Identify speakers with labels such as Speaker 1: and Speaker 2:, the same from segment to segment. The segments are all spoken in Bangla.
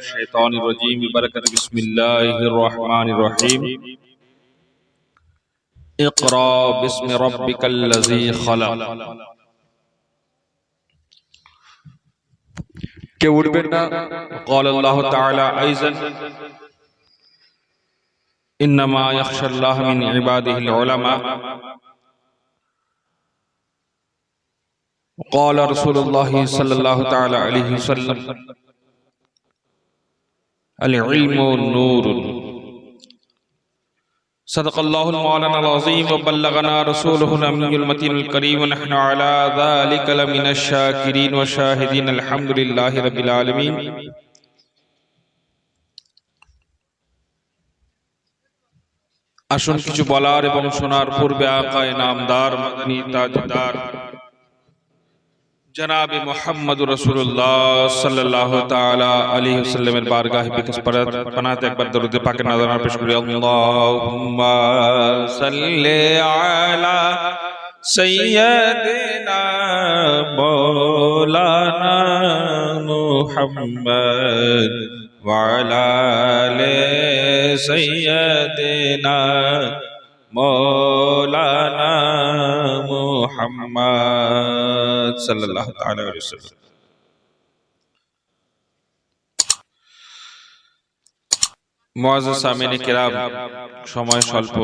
Speaker 1: الشيطان الرجيم ببركة بسم الله الرحمن الرحيم اقرأ باسم ربك الذي خلق কেউ উঠবেন না قال الله تعالى أيضا إنما يخشى الله من عباده العلماء قال رسول الله صلى الله تعالى عليه وسلم العلم نور صدق الله المولانا العظيم وبلغنا رسوله الأمين المتين الكريم ونحن على ذلك لمن الشاكرين والشاهدين الحمد لله رب العالمين আসুন কিছু বলার এবং শোনার পূর্বে আকায়ে নামদার মদনী তাজদার জনাব মুহাম্মদ রাসূলুল্লাহ সাল্লাল্লাহু তাআলা আলাইহি ওয়াসাল্লামের বারগাহে পানাতে একবার দরুদ পাকের নাযরানা পেশ করি আল্লাহুম্মা সাল্লি আলা সাইয়্যিদিনা মাওলানা মুহাম্মদ ওয়া আলা আলি সাইয়্যিদিনা মাওলানা মুহাম্মদ সাল্লাল্লাহু তাআলা আলাইহি ওয়াসাল্লাম। মুআজ্জাজ সামিনে কিরাম, সময় স্বল্প,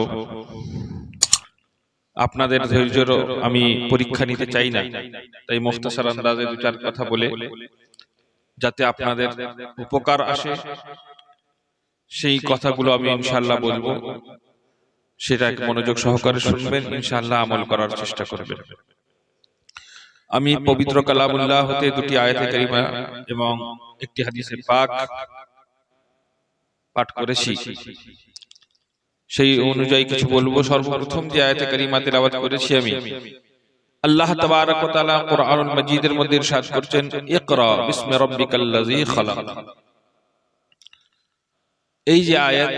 Speaker 1: আপনাদের ধৈর্যের আমি পরীক্ষা নিতে চাই না, তাই মুখতাসার আন্দাজে দু চার কথা বলে যাতে আপনাদের উপকার আসে সেই কথাগুলো আমি ইনশাআল্লাহ বলবো, সেটা মনোযোগ সহকারে শুনবেন, ইনশাআল্লাহ আমল করার চেষ্টা করবেন। আমি পবিত্র কালামুল্লাহ হতে দুটি আয়াতে কারিমা এবং একটি হাদিসে পাক পাঠ করেছি, সেই অনুযায়ী কিছু বলবো। সর্বপ্রথম যে আয়াতে কারিমা তেলাওয়াত করেছি আমি, আল্লাহ তাবারক ওয়া তাআলা কুরআনুল মাজিদের মধ্যে ইরশাদ করছেন ইকরা বিসমি রাব্বিকাল্লাযী খালাক। এই যে আয়াত,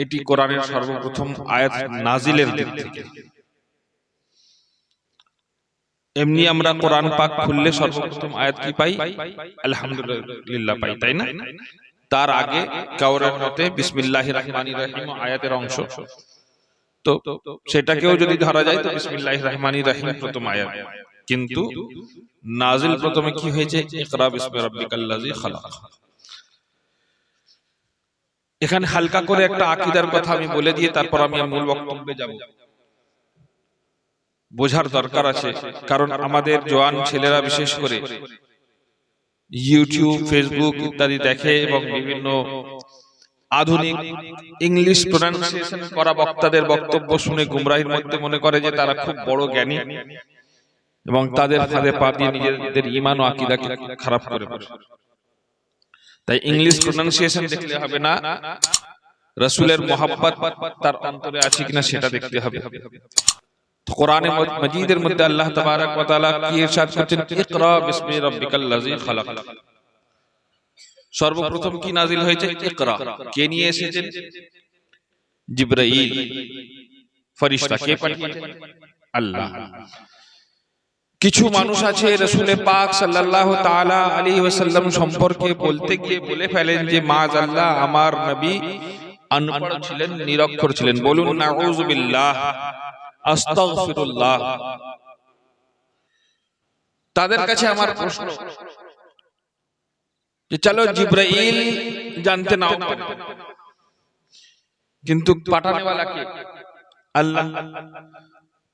Speaker 1: এটি কোরআনের সর্বপ্রথম আয়াত নাজিলের দিক থেকে। এমনি আমরা কোরআন পাক খুললে সর্বপ্রথম আয়াত কি পাই? আলহামদুলিল্লাহ পাই, তাই না? তার আগে কাউরের মতে বিসমিল্লাহির রহমানির রহিম আয়াতের অংশ, তো সেটাকেও যদি ধরা যায় তো বিসমিল্লাহির রহমানির রহিম প্রথম আয়াত, কিন্তু নাজিল প্রথমে কি হয়েছে? ইকরা বিসমি রাব্বিকাল্লাযী খালাক। এখানে হালকা করে একটা আকীদার কথা আমি বলে দিয়ে তারপর আমি মূল বক্তব্যে যাব। বোঝার দরকার আছে, কারণ আমাদের জওয়ান ছেলেরা বিশেষ করে ইউটিউব, ফেসবুক ইত্যাদি দেখে এবং বিভিন্ন আধুনিক ইংলিশ প্রনাউন্সিয়েশন করা বক্তাদের বক্তব্য শুনে গুমরাহির মধ্যে মনে করে যে তারা খুব বড় জ্ঞানী এবং তাদের ফাঁদে পা দিয়ে নিজেদের ঈমান ও আকীদাকে খারাপ করে বসে। তাই ইংলিশ প্রনাউন্সিয়েশন দেখলে হবে না, রাসূলের মহব্বত তার অন্তরে আছে কিনা সেটা দেখতে হবে। কোরআনে মাজিদের মধ্যে আল্লাহ তাবারক ওয়া তাআলা কি ইরশাদ করছেন? ইকরা বিসমি রাব্বিকাল্লাযী খালাক। সর্বপ্রথম কি নাজিল হয়েছে? ইকরা। কে নিয়ে এসেছেন? জিবরাইল ফেরেশতা। কে পাঠিয়েছেন? আল্লাহ। কিছু মানুষ আছে রাসূল পাক সাল্লাল্লাহু তাআলা আলাইহি ওয়াসাল্লাম সম্পর্কে বলতে গিয়ে বলে ফেলেন যে মাআযাল্লাহ, আমার নবী আনপড় ছিলেন, নিরক্ষর ছিলেন। বলুন নাউযু বিল্লাহ, আস্তাগফিরুল্লাহ। তাদের কাছে আমার প্রশ্ন যে চলো জিবরাইল জানতে নাও পারে, কিন্তু পাঠানেওয়ালা কে? আল্লাহ।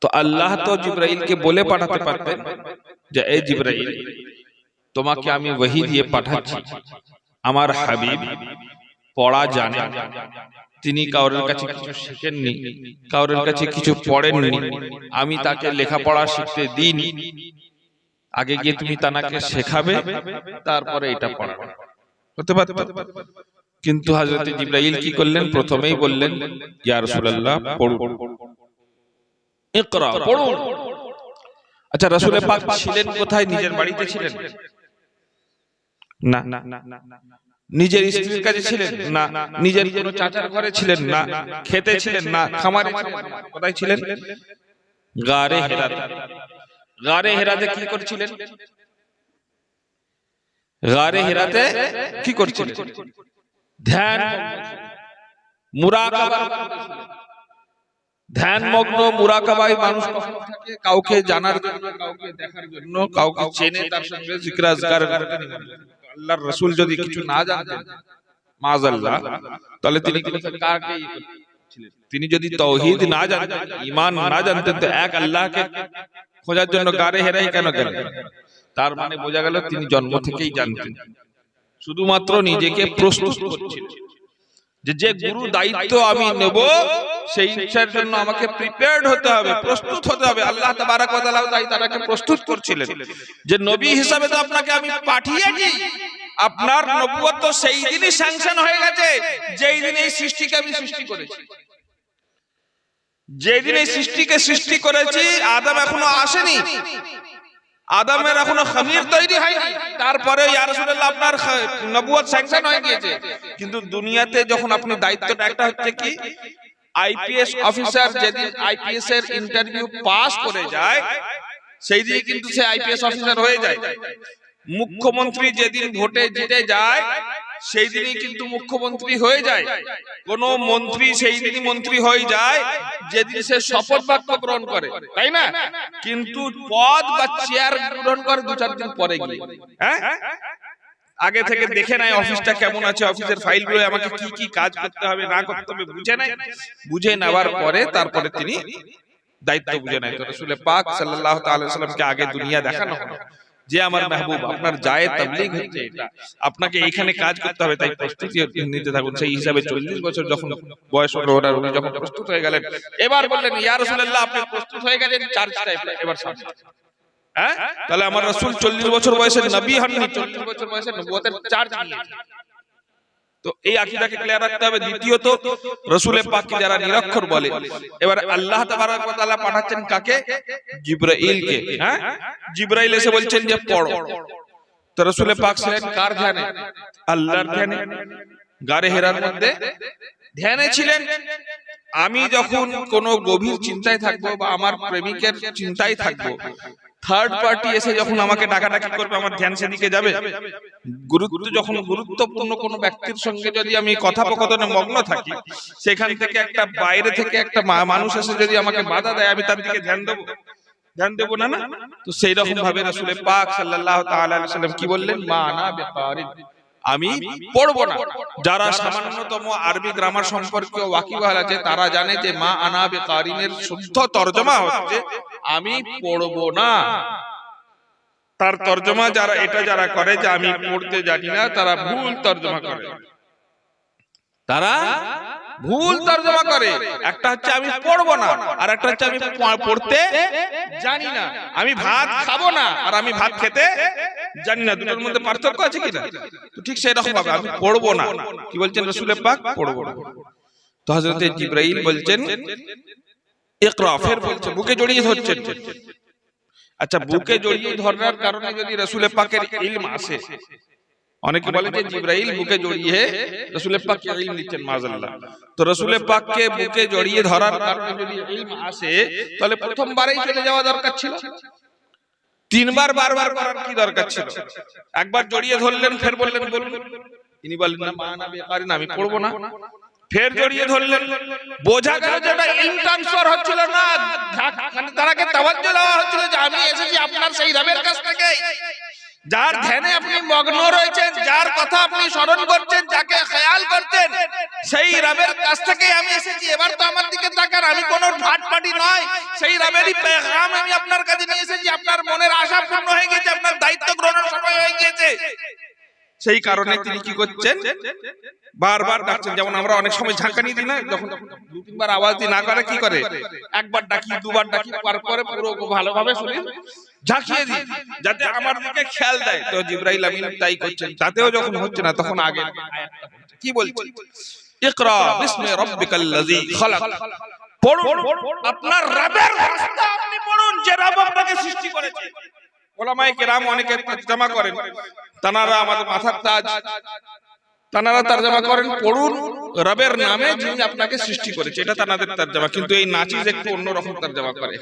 Speaker 1: তো আল্লাহ তো জিবরাইলকে বলে পাঠাতে পারতেন যে এই জিবরাইল, তোমাকে আমি ওহী দিয়ে পাঠাচ্ছি, আমার হাবিব পড়া জানেন, তিনি কারোর কাছে কিছু শিখেননি, কারোর কাছে কিছু পড়েননি, আমি তাকে লেখাপড়া শিখতে দিইনি, আগে গিয়ে তুমি তাকে শেখাবে, তারপরে এটা পড়াবে। হতে পারত, কিন্তু হযরত জিবরাইল কি করলেন? প্রথমেই বললেন ইয়া রাসূলুল্লাহ পড়ুন, ইকরা, পড়ুন। আচ্ছা, রাসূল পাক ছিলেন কোথায়? নিজের বাড়িতে ছিলেন না, নিজের স্ত্রীর কাছে ছিলেন না, নিজের কোন চাচার ঘরে ছিলেন না, খেতে ছিলেন না, খামারে ছিলেন না, কোথায় ছিলেন? গারে হেরাতে। গারে হেরাতে কি করছিলেন? গারে হিরাতে কি করছিলেন? ধ্যান, মুরাকাবা। ধ্যান মগ্ন মুরাকাবায় মানুষ কখন থাকে? কাউকে জানার জন্য, কাউকে দেখার জন্য, কাউকে চেনে তার সঙ্গে জিকির আজকার। আল্লাহর রাসূল যদি কিছু না জানতেন মাআযাল্লাহ, তাহলে তিনি কাকে ছিলেন? তিনি যদি তাওহীদ না জানতেন, ঈমান না জানতেন, তো এক আল্লাহকে খোঁজার জন্য গারে হেরাই কেন গেলেন? তার মানে বোঝা গেল তিনি জন্ম থেকেই জানতেন, শুধুমাত্র নিজেকে প্রস্তুত করছিলেন যে গুরু দায়িত্ব আমি নেব, সেই ইচ্ছার জন্য আমাকে প্রিপেয়ার্ড হতে হবে, প্রস্তুত হতে হবে। আল্লাহ তাবারক ওয়া তাআলা তাই তাকে প্রস্তুত করছিলেন যে নবী হিসাবে তো আপনাকে আমি পাঠিয়েছি, আপনার নবুয়ত তো সেই দিনই স্যাংশন হয়ে গেছে যেই দিন এই সৃষ্টিকে আমি সৃষ্টি করেছি। যেই দিন এই সৃষ্টিকে সৃষ্টি করেছি, আদম এখনো আসেনি, আদমের এখনো খমির তৈরি হয়নি, তারপরে ইয়া রাসূলুল্লাহ আপনার নবুয়ত স্যাংশন হয়ে গিয়েছে। কিন্তু দুনিয়াতে যখন আপনি দায়িত্বটা, একটা হচ্ছে কি আইপিএস অফিসার যেদিন আইপিএস এর ইন্টারভিউ পাস করে যায়, সেই দিন কিন্তু সে আইপিএস অফিসার হয়ে যায়। মুখ্যমন্ত্রী যেদিন ভোটে জিতে যায়, সেই দিনই কিন্তু মুখ্যমন্ত্রী হয়ে যায়। কোন মন্ত্রী সেই দিনই মন্ত্রী হয়ে যায় যেদিন সে শপথ বাক্য গ্রহণ করে, তাই না? কিন্তু পদ বা চেয়ার গ্রহণ করে 2-4 দিন পরে গিয়ে। হ্যাঁ, আগে থেকে দেখে নাই অফিসটা কেমন আছে, অফিসের ফাইলগুলো আমাকে কি কি কাজ করতে হবে না করতে হবে বুঝে নাই, বুঝে নেওয়ার পরে তারপরে তিনি দায়িত্ব বুঝে নেয়। তো রাসূল পাক সাল্লাল্লাহু তাআলা আলাইহি ওয়াসাল্লামকে আগে দুনিয়া দেখানো হলো যে আমার মাহবুব, আপনার জায়ে তাবলীগ হচ্ছে, এটা আপনাকে এখানে কাজ করতে হবে, তাই প্রস্তুতি নিতে থাকুন। সেই হিসাবে 40 বছর যখন বয়স হলো ওনার, উনি যখন প্রস্তুত হয়ে গেলেন, এবার বললেন ইয়া রাসূলুল্লাহ আপনি প্রস্তুত হয়ে গেলেন, চার্জটা এবার সামনে। হ্যাঁ, তাহলে আমার রাসূল 40 বছর বয়সে নবী হননি, 40 বছর বয়সে নবুয়তের চার্জ নিয়েছেন। তো এই আকীদাকে ক্লিয়ার রাখতে হবে। দ্বিতীয়ত, রাসূল পাককে যারা নিরক্ষর বলে, এবার আল্লাহ তাবারক ওয়া তাআলা পাঠাচ্ছেন কাকে? জিবরাইলকে। হ্যাঁ, জিবরাইল এসে বলছেন যে পড়ো। তো রাসূল পাক ছিলেন কার ধ্যানে? আল্লাহর ধ্যানে। গারে হেরার মধ্যে ধ্যানে ছিলেন। আমি যখন কোন গভীর চিন্তায় থাকবো বা আমার প্রেমিকের চিন্তায় থাকবো, থার্ড পার্টি এসে যখন আমাকে ডাকাডাকি করবে, আমার ধ্যান সেদিকে যাবে। যখন গুরুত্বপূর্ণ কোনো ব্যক্তির সঙ্গে যদি আমি কথোপকথনে মগ্ন থাকি, সেখান থেকে একটা বাইরে থেকে একটা মানুষ এসে যদি আমাকে বাধা দেয়, আমি তার দিকে ধ্যান দেবো না? তো সেই রকম ভাবে রাসূল পাক সাল্লাল্লাহু তাআলা আলাইহি ওয়াসাল্লাম কি বললেন? মা আনা বিকারিন, আমি পড়বো না। যারা সামান্যতম আরবি গ্রামার সম্পর্কে ওয়াকিবহাল আছে, তারা জানে যে মা আনা বিকারিনের শুদ্ধ তরজমা হচ্ছে আমি পড়বো না। তার তরজমা যারা করে যে আমি পড়তে জানি না, তারা ভুল তরজমা করে। একটা হচ্ছে আমি পড়বো না, আর একটা হচ্ছে আমি পড়তে জানি না। আমি ভাত খাবো না, আর আমি ভাত খেতে জানি না। দুটোর মধ্যে পার্থক্য আছে কিনা? তো ঠিক সেই রকম ভাবে আমি পড়বো না। কি বলছেন রাসূল পাক? পড়বো না। তো হযরত জিবরাইল বলছেন ইকরা, ফের বলছে, বুকে জড়িয়ে ধরছেন। আচ্ছা, বুকে জড়িয়ে ধরার কারণে যদি রাসূল পাকের ইলম আসে, অনেকে বলে যে জিবরাইল বুকে জড়িয়ে রাসূল পাককে ইলম দিচ্ছেন, মাআযাল্লাহ। তো রাসূল পাককে বুকে জড়িয়ে ধরার কারণে যদি ইলম আসে, তাহলে প্রথমবারই চলে যাওয়া দরকার ছিল। 3 বার বারবার করার কি দরকার ছিল? একবার জড়িয়ে ধরলেন, ফের বললেন বলুন, তিনি বললেন না মা আনা বিকারিন, আমি পড়বো না। ফের জড়িয়ে ধরলেন, বোঝা গেল যে এটা ইলম ট্রান্সফার হচ্ছিল না, মানে তারাকে তাওয়াজ্জুহ দেওয়া হচ্ছিল যে আমি এসেছি আপনার সেই রবের কাছ থেকে, যার ধ্যানে আপনি মগ্ন রয়েছেন, যার কথা আপনি স্মরণ করছেন, যাকে খেয়াল করছেন, সেই রবের কাছ থেকে আমি এসেছি। এবার তো আমার দিকে তাকান, আমি কোনো ভাটপাটি নয়, সেই রবেরই পেগাম আমি আপনার কাছে নিয়ে এসেছি। আপনার মনের আশা পূর্ণ হয়ে গেছে, আপনার দায়িত্ব গ্রহণের সময় হয়ে গিয়েছে। সেই কারণে তিনি কি করছেন? বারবার ডাকছেন। যেমন আমরা অনেক সময় ঝাঁকানি দিই না, যখন 2-3 বার আওয়াজ দিই না করে, কি করে? একবার ডাকি, 2 বার ডাকি, তারপরে পুরো ভালোভাবে শরীর ঝাঁকিয়ে দিই, যাতে আমার দিকে খেয়াল দেয়। তো জিবরাইল আমিন তাই করছেন। তাতেও যখন হচ্ছে না, তখন আগে কি বলছেন? ইকরা বিসমি রাব্বিকাল্লাযী খালাক, পড়ুন আপনার রবের ভাষাতে আপনি পড়ুন, যে রব আপনাকে সৃষ্টি করেছে। ওলামায়ে কেরাম অনেকে তরজমা করেন, তানারা আমাদের মাথার তাজ, তানারা তরজমা করেন পড়ুন রবের নামে যিনি আপনাকে সৃষ্টি করেছে, এটা তানাদের তরজমা। কিন্তু এই নাচিজ একটু অন্যরকম তরজমা করে।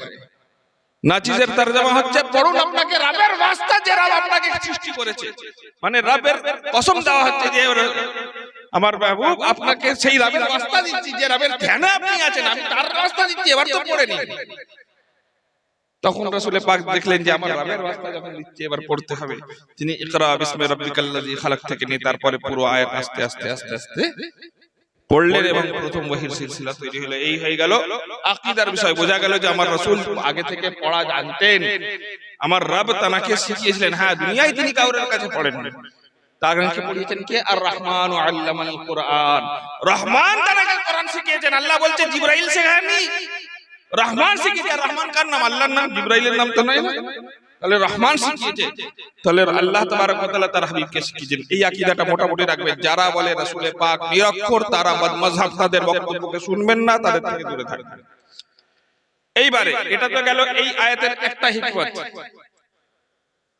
Speaker 1: নাচিজের তরজমা হচ্ছে পড়ুন আপনাকে রবের ওয়াস্তা, যে রব আপনাকে সৃষ্টি করেছে, মানে রবের কসম দেওয়া হচ্ছে যে আমার বাবু আপনাকে সেই রবের ওয়াস্তা দিচ্ছি, যে রবের ধ্যানে আপনি আছেন, আমি তার ওয়াস্তা দিচ্ছি, এবার তো পড়ে নিন। তখন রাসূল পাক দেখলেন যে আমার রবের ওয়াস্তা যখন দিচ্ছে এবার পড়তে হবে, তিনি ইকরা বিসমি রাব্বিকাল্লাযী খালাক থেকে নিয়ে তারপরে পুরো আয়াত আস্তে আস্তে আস্তে আস্তে পড়লেন এবং প্রথম ওহীর সিলসিলা তৈরি হলো। এই হয়ে গেল আকীদার বিষয়। বোঝা গেল যে আমার রাসূল আগে থেকে পড়া জানতেন, আমার রব তাকে শিখিয়েছিলেন। হ্যাঁ, দুনিয়ায় তিনি কাউরের কাছে পড়েন না, তার কাছে পড়িয়েছেন কে? আর রহমানু আল্লামাল কুরআন, রহমান তাকে কোরআন শিখিয়েছেন। আল্লাহ বলছে জিবরাইল শেখায়নি, রহমান শিখিয়েছে। রহমান কার নাম? আল্লাহর নাম, জিবরাইলের নাম তো নয় না। তাহলে রহমান শিখিয়েছে, তাহলে আল্লাহ তাবারক ওয়া তাআলা তার হাবিবকে শিখিয়েছেন। এই আকীদাটা মোটামুটি রাখবেন। যারা বলে রাসূল পাক নিরক্ষর, তারা বদমাযহাব, তাদের বক্তব্যকে শুনবেন না, তাদের থেকে দূরে থাকবেন। এইবারে এটা তো গেল এই আয়াতের একটা হিকমত,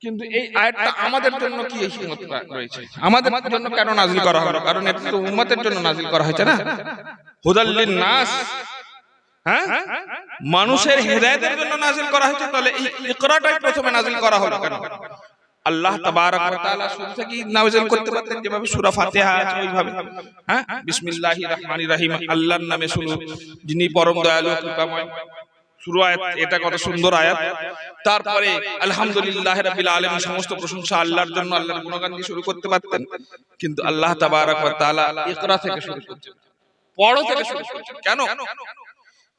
Speaker 1: কিন্তু এই আয়াতটা আমাদের জন্য কি হিকমত রয়েছে? আমাদের জন্য কেন নাযিল করা হলো? কারণ এটা তো উম্মতের জন্য নাযিল করা হয়েছে না, হুদাল্লিন নাস, হ্যাঁ, মানুষের হেদায়েতের জন্য নাযিল করা হয়েছে। তাহলে এই ইকরাটাই প্রথমে নাযিল করা হলো কেন? আল্লাহ তাবারক ওয়া তাআলা শুরু থেকে নাযিল করতে পারতেন যেভাবে সূরা ফাতিহা আছে ওইভাবে, হ্যাঁ, বিসমিল্লাহির রহমানির রহিম, আল্লাহর নামে শুরু, যিনি পরম দয়ালু কৃপাময়। শুরু আয়াত, এটা কত সুন্দর আয়াত। তারপরে আলহামদুলিল্লাহি রাব্বিল আলামিন, সমস্ত প্রশংসা আল্লাহর জন্য, আল্লাহর গুণগান দিয়ে শুরু করতে পারতেন, কিন্তু আল্লাহ তাবারক ওয়া তাআলা ইকরা থেকে শুরু করছেন, পড়ো থেকে শুরু করছেন। কেন?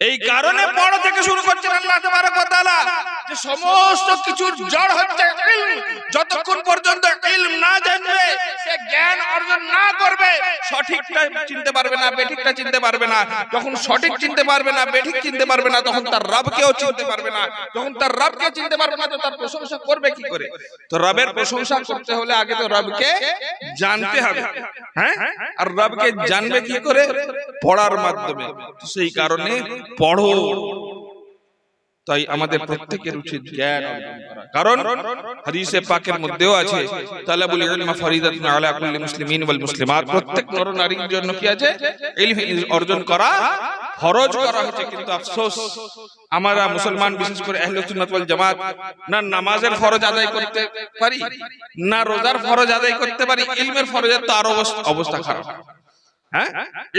Speaker 1: এই কারণে পড়ো থেকে শুরু করছেন আল্লাহ তাবারক ওয়া তাআলা, যে সমস্ত কিছুর জড় হচ্ছে ইলম। যতক্ষণ পর্যন্ত ইলম না জানবে, সে জ্ঞান অর্জন না করবে, সঠিকটা চিনতে পারবে না, বেঠিকটা চিনতে পারবে না। যখন সঠিক চিনতে পারবে না, বেঠিক চিনতে পারবে না, তখন তার রবকেও চিনতে পারবে না। যখন তার রবকে চিনতে পারবে না, তো তার প্রশংসা করবে কি করে? তো রবের প্রশংসা করতে হলে আগে তো রবকে জানতে হবে, হ্যাঁ। আর রবকে জানবে কি করে? পড়ার মাধ্যমে। তো সেই কারণে পড়ো। তাই আমাদের প্রত্যেকের উচিত জ্ঞান অর্জন করা, কারণ হাদিসে পাকের মধ্যেও আছে তালাবুল ইলম ফরিদাতুন আলা কুল্লি মুসলিমিন ওয়াল মুসলিমাত, প্রত্যেক নর নারীর জন্য কি আছে? ইলম অর্জন করা ফরজ করা হয়েছে। কিন্তু আফসোস, আমরা মুসলমান, বিশেষ করে আহলে সুন্নাত ওয়াল জামাত, না নামাজের ফরজ আদায় করতে পারি, না রোজার ফরজ আদায় করতে পারি, ইলমের ফরজের তো আরো অবস্থা খারাপ। হ্যাঁ,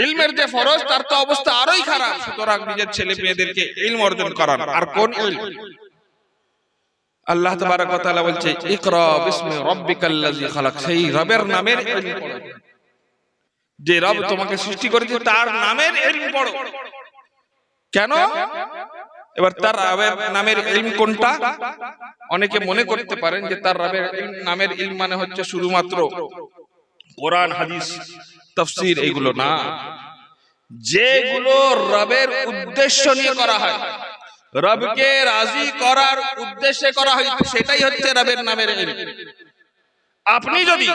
Speaker 1: ইলমের যে ফরজ তার তো অবস্থা আরোই খারাপ। সুতরাং নিজের ছেলে মেয়েদেরকে ইলম অর্জন করান। আর কোন ইলম? আল্লাহ তাবারক ওয়া তাআলা বলছে ইকরা বিসমি রাব্বিকাল্লাযী খালাক, সেই রবের নামের ইলম পড়ো, যে রব তোমাকে সৃষ্টি করেছে তার নামের ইলম পড়ো। কেন? এবার তার রবের নামের ইলম কোনটা? অনেকে মনে করতে পারেন যে তার রবের নামের ইলম মানে হচ্ছে শুধুমাত্র কোরআন, হাদিস, তাফসীর, এগুলো না। যেগুলো রবের উদ্দেশ্য নিয়ে করা হয়, রবকে রাজি করার উদ্দেশ্যে করা হয়, সেটাই হচ্ছে রবের নামের ইলম। আপনি যদি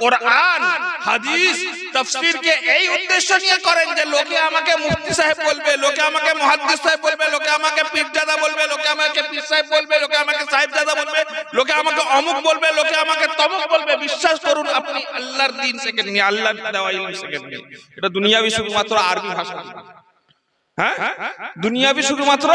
Speaker 1: কোরআন, হাদিস, তাফসীরকে এই উদ্দেশ্য নিয়ে করেন যে লোকে আমাকে মুফতি সাহেব বলবে, লোকে আমাকে মুহাদ্দিস সাহেব বলবে, লোকে আমাকে পীরজাদা বলবে, লোকে আমাকে পীর সাহেব বলবে, লোকে আমাকে সাহেবজাদা বলবে, লোকে আমাকে অমুক বলবে, লোকে আমাকে তমুক বলবে, বিশ্বাস করুন আপনি আল্লাহর দ্বীন শেখেন নি, আল্লাহর দেওয়া ইলম শেখেন নি। এটা দুনিয়াবি শুধুমাত্র আরবি ভাষা, হ্যাঁ, দুনিয়াবি শুধুমাত্র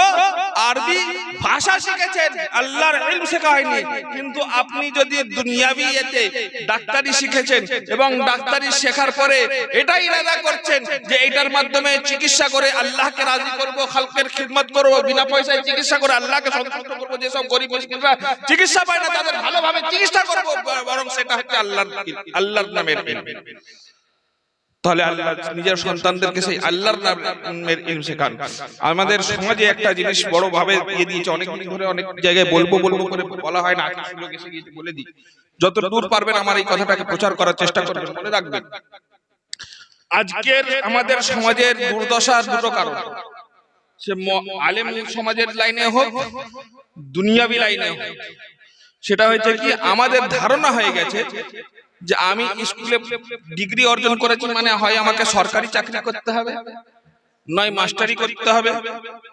Speaker 1: আরবি ভাষা শিখেছেন, আল্লাহর ইলম শেখা হয়নি। কিন্তু আপনি যদি দুনিয়াবি এতে ডাক্তারি শিখেছেন এবং ডাক্তারি শেখার পরে এটাই ইরাদা করছেন যে এটার মাধ্যমে চিকিৎসা করে আল্লাহকে রাজি করব, খালকের খিদমত করব, বিনা পয়সায় চিকিৎসা করে আল্লাহকে সন্তুষ্ট করব, যেসব গরিব মিসকিনরা চিকিৎসা পায় না তাদের ভালোভাবে চিকিৎসা করব, বরং সেটা হচ্ছে আল্লাহর নামের ইলম। তাহলে আল্লাহ নিজের সন্তানদেরকে সেই আল্লাহর নামের ইলম শেখান। আমাদের সমাজে একটা জিনিস বড় ভাবে দিয়ে দিয়েছে, অনেক দিন ধরে অনেক জায়গায় বলবো করে বলা হয় না, লোক এসে গিয়ে বলে দিই। যত দূর পারবেন আমার এই কথাটাকে প্রচার করার চেষ্টা করবেন। মনে রাখবেন, আজকের আমাদের সমাজের দুর্দশার দুটো কারণ, সে আলেম সমাজের লাইনে হোক, দুনিয়াবি লাইনে হোক। সেটা হচ্ছে কি, আমাদের ধারণা হয়ে গেছে যে আমি স্কুলে ডিগ্রি অর্জন করেছি মানে হয় আমাকে সরকারি চাকরি করতে হবে, নয় মাস্টারি করতে হবে,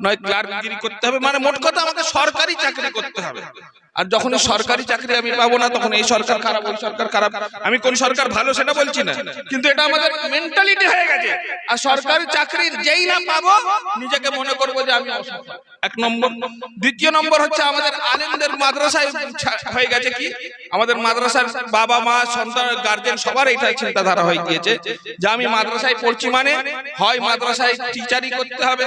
Speaker 1: নয় ক্লার্কগিরি করতে হবে, মানে মোট কথা আমাকে সরকারি চাকরি করতে হবে। আর যখন সরকারি চাকরি আমি পাবো না তখন এই সরকার খারাপ, ওই সরকার খারাপ। আমি কোন সরকার ভালো সেটা বলছি না, কিন্তু এটা আমাদের মেন্টালিটি হয়ে গেছে। আর সরকারি চাকরি যেই না পাবো নিজেকে মনে করবো যে আমি অসফল, এক নম্বর। দ্বিতীয় নম্বর হচ্ছে আমাদের আলেমদের মাদ্রাসায় হয়ে গেছে কি, আমাদের মাদ্রাসার বাবা মা সন্তান গার্জেন সবার এইটা চিন্তাধারা হয়ে গিয়েছে যে আমি মাদ্রাসায় পড়ছি মানে হয় মাদ্রাসায় টিচারই করতে হবে,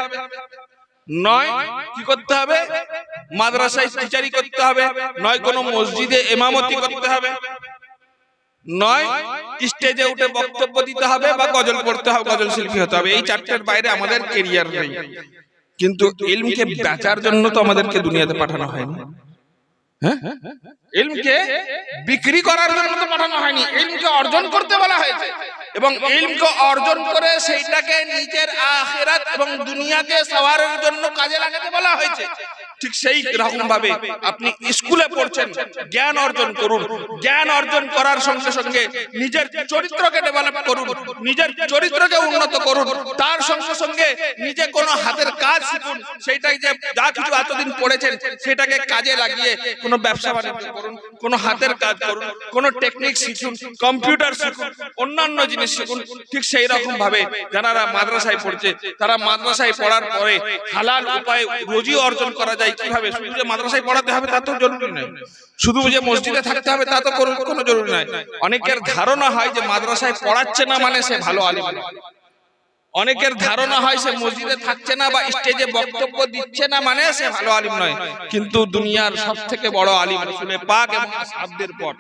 Speaker 1: নয় কি করতে হবে, মাদ্রাসায় টিচারি করতে হবে, নয় কোনো মসজিদে ইমামতি করতে হবে, নয় স্টেজে উঠে বক্তব্য দিতে হবে বা গজল পড়তে হবে, গজল শিল্পী হতে হবে। এই চারটার বাইরে আমাদের ক্যারিয়ার নেই। কিন্তু ইলমকে বেচার জন্য তো আমাদেরকে দুনিয়াতে পাঠানো হয়নি, হ্যাঁ, ইলমকে বিক্রি করার জন্য তো পাঠানো হয়নি, ইলমকে অর্জন করতে বলা হয়েছে। এবং ইলমকে অর্জন করে সেইটাকে নিজের আখিরাত এবং দুনিয়াকে সওয়ারের জন্য কাজে লাগাতে বলা হয়েছে। ঠিক সেই রকম ভাবে আপনি স্কুলে পড়ছেন, জ্ঞান অর্জন করুন। জ্ঞান অর্জন করার সঙ্গে সঙ্গে নিজের চরিত্রকে ডেভেলপ করুন, নিজের চরিত্রকে উন্নত করুন। তার সঙ্গে সঙ্গে নিজে কোনো হাতের কাজ শিখুন, সেইটাই যে যা কিছু এতদিন পড়েছেন সেটাকে কাজে লাগিয়ে কোনো ব্যবসা বাণিজ্য করুন, কোনো হাতের কাজ করুন, কোনো টেকনিক শিখুন, কম্পিউটার শিখুন, অন্যান্য জিনিস শিখুন। ঠিক সেই রকম ভাবে যারা মাদ্রাসায় পড়ছে তারা মাদ্রাসায় পড়ার পরে হালাল উপায়ে রুজি অর্জন করা যায় কিভাবে। শুধু যে মাদ্রাসায় পড়াতে হবে তা তো জরুরি নয়, শুধু যে মসজিদে থাকতে হবে তা তো কোনো জরুরি নয়। অনেকের ধারণা হয় যে মাদ্রাসায় পড়াচ্ছে না মানে সে ভালো আলিম, অনেকের ধারণা হয় সে মসজিদে থাকছে না বা স্টেজে বক্তব্য দিচ্ছে না মানে সে ভালো আলিম নয়। কিন্তু দুনিয়ার সবথেকে বড় আলিম রাসূল পাক এবং আসহাবদের পর,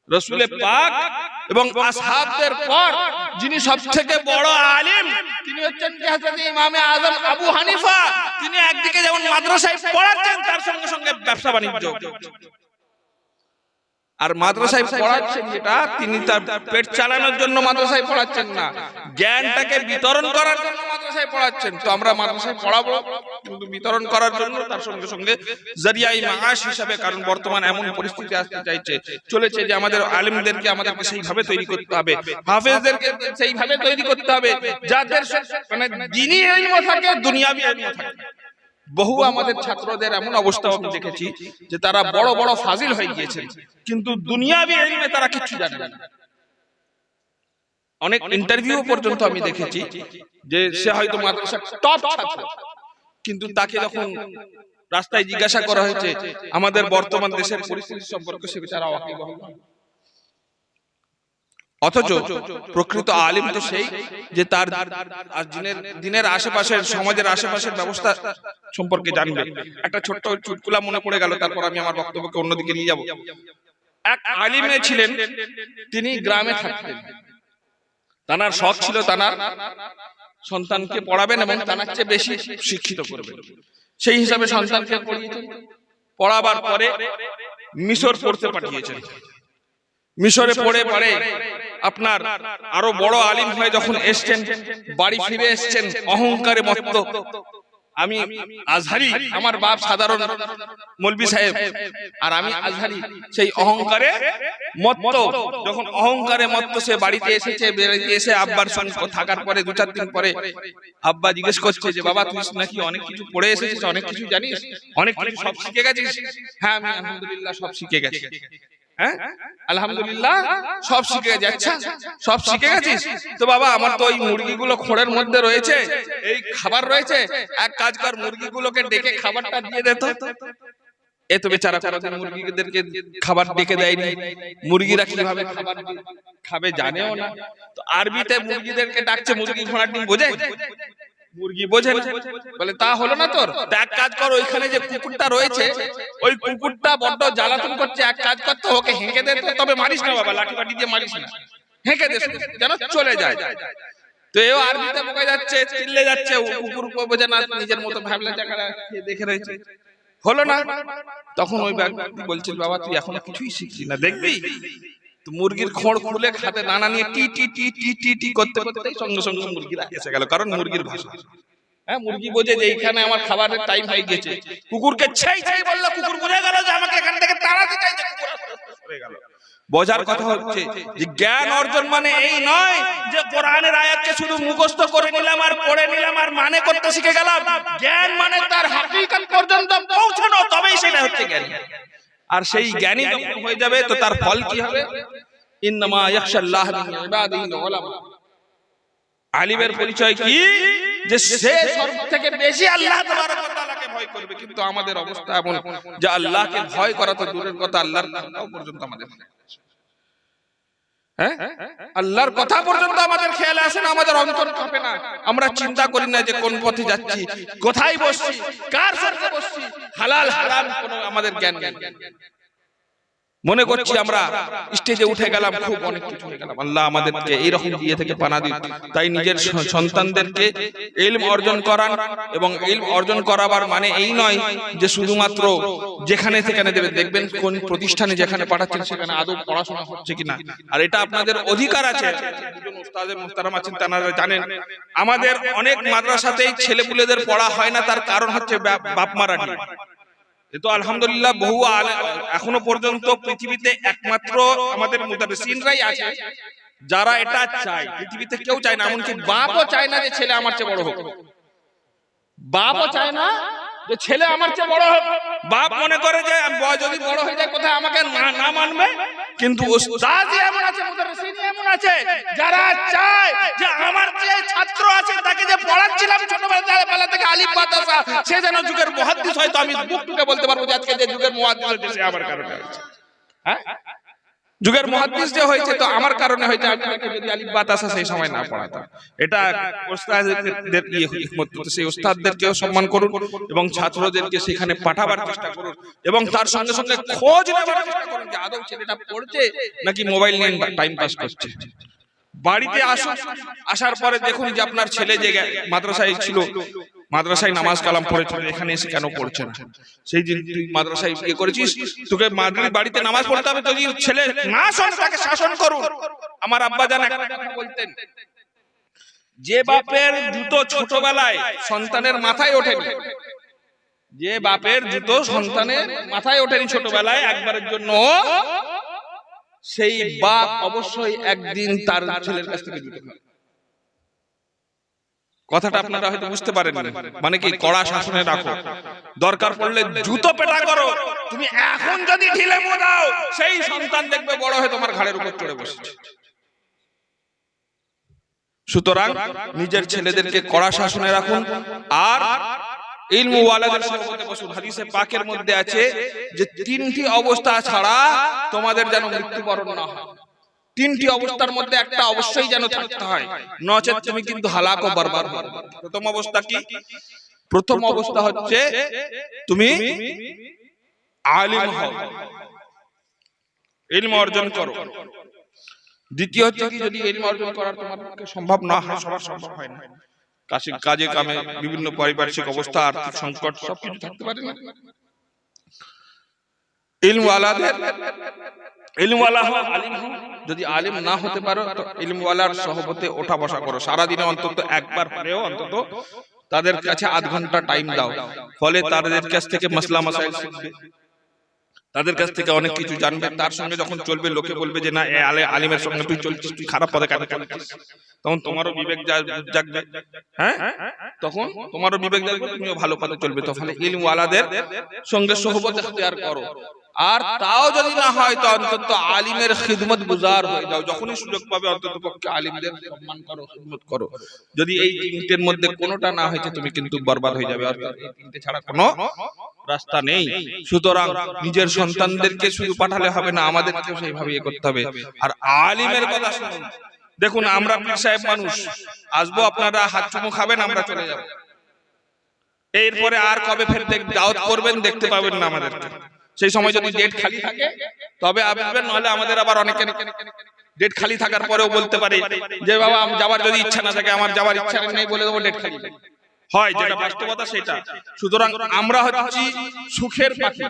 Speaker 1: রাসূল পাক এবং আসহাবদের পর যিনি সবথেকে বড় আলিম তিনি হচ্ছেন হযরত ইমাম আযম আবু হানিফা। তিনি একদিকে যেমন মাদ্রাসায় পড়াচ্ছেন তার সঙ্গে সঙ্গে ব্যবসা বাণিজ্য, আর মাদ্রাসায় পড়াচ্ছেন যেটা তিনি তার পেট চালানোর জন্য মাদ্রাসায় পড়াচ্ছেন না, জ্ঞানটাকে বিতরণ করার জন্য মাদ্রাসায় পড়াচ্ছেন। তো আমরা মাদ্রাসায় পড়াবো কিন্তু বিতরণ করার জন্য, তার সঙ্গে সঙ্গে জারিয়ায়ে মাআশ হিসাবে। কারণ বর্তমান এমন পরিস্থিতি আসতে চাইছে চলেছে যে আমাদের আলেমদেরকে আমাদেরকে সেইভাবে তৈরি করতে হবে, হাফেজদেরকে সেইভাবে তৈরি করতে হবে যাদের মানে দ্বীনি ইলম থাকে, দুনিয়াবি ইলম থাকে। বহু আমাদের ছাত্রদের এমন অবস্থা আমি দেখেছি যে তারা বড় বড় ফাজিল হয়ে গিয়েছেন কিন্তু দুনিয়াবি ইলমে তারা কিছু জানে না। অনেক ইন্টারভিউ পর্যন্ত আমি দেখেছি যে সে হয়তো মাদ্রাসার টপ ছাত্র, কিন্তু তাকে যখন রাস্তায় জিজ্ঞাসা করা হয়েছে আমাদের বর্তমান দেশের পরিস্থিতি সম্পর্কে, সে বেচারা ওয়াকিবহাল। অথচ প্রকৃত আলিম তো সেই যে তার দিনের আশেপাশের, সমাজের আশেপাশের ব্যবস্থা সম্পর্কে জানবে। একটা ছোট্ট চুটকুলা মনে পড়ে গেল, তারপর আমি আমার বক্তব্যকে অন্যদিকে নিয়ে যাব। এক আলিমে ছিলেন, তিনি গ্রামে থাকতেন। তানার শখ ছিল তানার সন্তানকে পড়াবেন এবং তানার চেয়ে বেশি শিক্ষিত করবেন। সেই হিসাবে সন্তানকে পড়িয়েছেন। পড়াবার পরে মিশর পড়তে পাঠিয়েছেন। মিশরে পড়ে পড়ে আপনার আরো বড় আলিম হয়ে যখন এসছেন, বাড়ি ফিরে এসছেন অহংকারে মত্ত। আমি আজহারি, আমার বাপ সাধারণ মৌলভী সাহেব আর আমি আজহারি। সেই অহংকারে মত্ত, যখন অহংকারে মত্ত সে বাড়িতে এসেছে, বেড়াতে এসে আব্বার সঙ্গে থাকার পরে 2-4 দিন পরে আব্বা জিজ্ঞেস করছে যে বাবা তুই নাকি অনেক কিছু পড়ে এসেছিস, অনেক কিছু জানিস, অনেক কিছু সব শিখে গেছিস? হ্যাঁ আমি আলহামদুলিল্লাহ সব শিখে গেছি। হ্যাঁ আলহামদুলিল্লাহ সব শিখে যাচ্ছে, সব শিখে গেছিস? তো বাবা আমার তো ওই মুরগিগুলো খোঁড়ের মধ্যে রয়েছে, এই খাবার রয়েছে, এক কাজ কর মুরগিগুলোকে ডেকে খাবারটা দিয়ে দে তো। এ তো বেচারা কোনোদিন মুরগিদেরকে খাবার ডেকে দেয়নি, মুরগিরা কিভাবে খাবার খাবে জানেও না। তো আরবিতে মুরগিদেরকে ডাকছে, মুরগি ঘোড়ার ডিম বোঝে? মুরগি বোঝে না। বলে তা হলো না তোর, এক কাজ কর ওইখানে যে কুকুরটা রয়েছে ওই কুকুরটা বড্ড জ্বালাতন করছে, এক কাজ কর তো ওকে হেঁকে দে, তবে মারিস না বাবা, লাঠি কাঠি দিয়ে মারিস না, হেঁকে দে যেন চলে যায়। তো এও আরবিতে বকে যাচ্ছে, চিল্লে যাচ্ছে, কুকুর বোঝে না, নিজের মতো ভাবলে জায়গাটা দেখে রয়েছে, হলো না। তখন ওই ব্যক্তি বলছিল বাবা তুই এখনো কিছুই শিখছিস না, দেখবি তো মুরগির খোঁড় খুলে খাতে দানা নিয়ে টি টি টি টি টি টি করতে করতে সঙ্গে সঙ্গে মুরগিরা এসে গেল। কারণ মুরগির ভাষা, হ্যাঁ মুরগি বোঝে যে এইখানে আমার খাবারের টাইম হয়ে গেছে। কুকুরকে ছাই ছাই বললো, কুকুর বুঝে গেল যে আমাকে এখান থেকে তাড়াতে চাইছে, কুকুর সরে গেল। বোঝার কথা হচ্ছে যে জ্ঞান অর্জন মানে এই নয় যে কোরআনের আয়াতকে শুধু মুখস্থ করে নিলাম আর পড়ে নিলাম আর মানে করতে শিখে গেলাম। জ্ঞান মানে তার হাকিকত পর্যন্ত পৌঁছানো, তবেই সেটা হচ্ছে জ্ঞান। আর সেই জ্ঞানী যখন হয়ে যাবে তো তার ফল কি হবে? ইন্নামা ইয়াখশাল্লাহ মিন ইবাদিহিল উলামা। আলিমের পরিচয় কি? যে সে সবথেকে বেশি আল্লাহ তাবারক ওয়া তাআলাকে ভয় করবে। কিন্তু আমাদের অবস্থা এমন যে আল্লাহকে ভয় করা তো দূরের কথা, আল্লাহর নামটাও পর্যন্ত আমাদের আল্লাহর কথা পর্যন্ত আমাদের খেয়ালে আসে না, আমাদের অন্তর কাঁপে না। আমরা চিন্তা করি না যে কোন পথে যাচ্ছি, কোথায় বসছি, কার সঙ্গে বসছি, হালাল হারাম কোনো আমাদের জ্ঞান নেই। মনে করছি আমরা স্টেজে উঠে গেলাম, খুব অনেক কিছু হয়ে গেলাম। আল্লাহ আমাদেরকে এইরকম দিয়ে থেকে পানা দিন। তাই নিজের সন্তানদেরকে ইলম অর্জন করান, এবং ইলম অর্জন করাবার মানে এই নয় যে শুধুমাত্র যেখানে সেখানে দেবেন। দেখবেন কোন প্রতিষ্ঠানে যেখানে পাঠাচ্ছেন সেখানে আদৌ পড়াশোনা হচ্ছে কিনা। আর এটা আপনাদের অধিকার আছে। দুজন উস্তাদে মুহতারাম আছেন, তারা জানেন আমাদের অনেক মাদ্রাসাতেই ছেলেপুলেদের পড়া হয় না, তার কারণ হচ্ছে বাপ মারা নিয়ে। তো আলহামদুলিল্লাহ বহু এখনো পর্যন্ত পৃথিবীতে একমাত্র আমাদের মুদাররিসিনরাই আছে যারা এটা চায়। পৃথিবীতে কেউ চায় না, এমনকি বাপও চায় না যে ছেলে আমার চেয়ে বড় হোক। বাপও চায় না যে ছেলে আমার চেয়ে বড় হোক। বাপ মনে করে যে যদি বড় হয়ে যায় কোথায় আমাকে না মানবে। কিন্তু উস্তাদ এমন আছে, মুদাররিসিন এমন আছে যারা চায় যে আমার যে ছাত্র আছে তাকে যে পড়াচ্ছিলাম ছোটবেলা থেকে আলিফ বা তাসা, সে যেন যুগের মুহাদ্দিস হয়। তো আমি বুক টুকে বলতে পারবো যে আজকে যে যুগের মুহাদ্দিস হয়েছে সে আমার কারণে হয়েছে। হ্যাঁ, যুগের মুহাদ্দিস যে হয়েছে তো আমার কারণে হয়েছে। আমি যদি আলিফ বা তাসা সেই সময় না পড়াতাম। এটা উস্তাদদের হিকমত। সেই উস্তাদদেরকেও সম্মান করুন এবং ছাত্রদেরকে সেখানে পাঠাবার চেষ্টা করুন, এবং তার সঙ্গে সঙ্গে খোঁজ নেবার চেষ্টা করুন যে আদৌ ছেলেটা পড়ছে নাকি মোবাইল নিয়ে টাইম পাস করছে। বাড়িতে আসুন, আসার পরে দেখুন যে আপনার ছেলে যে মাদ্রাসায় ছিল, মাদ্রাসায় নামাজ কালাম পড়েছিল, এখানে এসে কেন পড়ছে না? সেই যে তুই মাদ্রাসায় ইয়ে করেছিস, তোকে বাড়িতে নামাজ পড়তে হবে। যদি ছেলে না শোনে তাকে শাসন করুন। আমার আব্বা জান একটা কথা বলতেন, যে বাপের জুতো ছোটবেলায় সন্তানের মাথায় ওঠেনি, যে বাপের জুতো সন্তানের মাথায় ওঠেনি ছোটবেলায় একবারের জন্য, সেই বাপ অবশ্যই একদিন তার ছেলের কাছ থেকে জুতো খাবে। কথাটা আপনারা হয়তো বুঝতে পারেন না। মানে কি, কড়া শাসনে রাখো, দরকার পড়লে জুতো পেটা করো। তুমি এখন যদি ঢিলে দাও, সেই সন্তান দেখবে বড় হয়ে তোমার ঘাড়ের উপর চড়ে বসেছে। সুতরাং নিজের ছেলেদেরকে কড়া শাসনে রাখুন। আর ইলম ওয়ালাদের সহবতে বসুন। হাদিসে পাকের মধ্যে আছে যে তিনটি অবস্থা ছাড়া তোমাদের যেন মৃত্যুবরণ না হয়। তিনটি অবস্থার মধ্যে একটা অবশ্যই যেন থাকতে হয়, নচেত তুমি কিন্তু হালাক ও বরবাদ হবে। প্রথম অবস্থা কি? প্রথম অবস্থা হচ্ছে তুমি আলিম হও, ইলম অর্জন করো। দ্বিতীয় হচ্ছে কি, যদি ইলম অর্জন করার তোমার পক্ষে সম্ভব না হয়, সবার সম্ভব হয় না, কাজে কামে বিভিন্ন পারিপার্শ্বিক অবস্থা, আর্থিক সংকট সবকিছু থাকতে পারে না, ইলমওয়ালাদের ইলমওয়ালা হও, আলিম হও। যদি আলিম না হতে পারো তো ইলমওয়ালার সহবতে ওঠা বসা করো। সারাদিনে অন্তত একবার হলেও অন্তত তাদের কাছে আধ ঘন্টা টাইম দাও। ফলে তাদের কাছ থেকে মাসলা মাসাইল শিখবে, তাদের কাছ থেকে অনেক কিছু জানবে। তার সঙ্গে যখন চলবে লোকে বলবে যে না, আলিমের সঙ্গে তুই চলছিস, তুই খারাপ পথে কেন চলছিস, তখন তোমারও বিবেক জাগবে। হ্যাঁ, তখন তোমারও বিবেক জাগবে, তুমিও ভালো পথে চলবে। তো ফলে ইলমওয়ালাদের সঙ্গে সোহবত ইখতিয়ার করো। আর তাও যদি না হয় তো অন্তত আলিমের খিদমত গুজার হয়ে যাও। যখনই সুযোগ পাবে অন্তত পক্ষে আলিমদের সম্মান করো, খিদমত করো। যদি এই তিনটের মধ্যে কোনোটা না হয়েছে তুমি কিন্তু বরবাদ হয়ে যাবে। অর্থাৎ এই তিনটে ছাড়া কোনো রাস্তা নেই। সুতরাং নিজের সন্তানদেরকে শুধু পাঠালে হবে না, আমাদেরকেও সেইভাবে ইয়ে করতে হবে। আর আলিমের কথা শুনুন। দেখুন, আমরা পীর সাহেব মানুষ, আসবো, আপনারা হাত চুমু খাবেন, আমরা চলে যাব। এরপরে আর কবে ফের দাওয়াত করবেন দেখতে পাবেন না আমাদেরকে। সেই সময় যদি ডেট খালি থাকে তবে আসবেন, নাহলে আমাদের আবার অনেকে ডেট খালি থাকার পরেও বলতে পারে যে বাবা যাবার যদি ইচ্ছা না থাকে, আমার যাবার ইচ্ছা নেই, বলে দেবো ডেট খালি হয়, যেটা বাস্তবতা সেটা। সুতরাং আমরা হচ্ছি সুখের পাখি,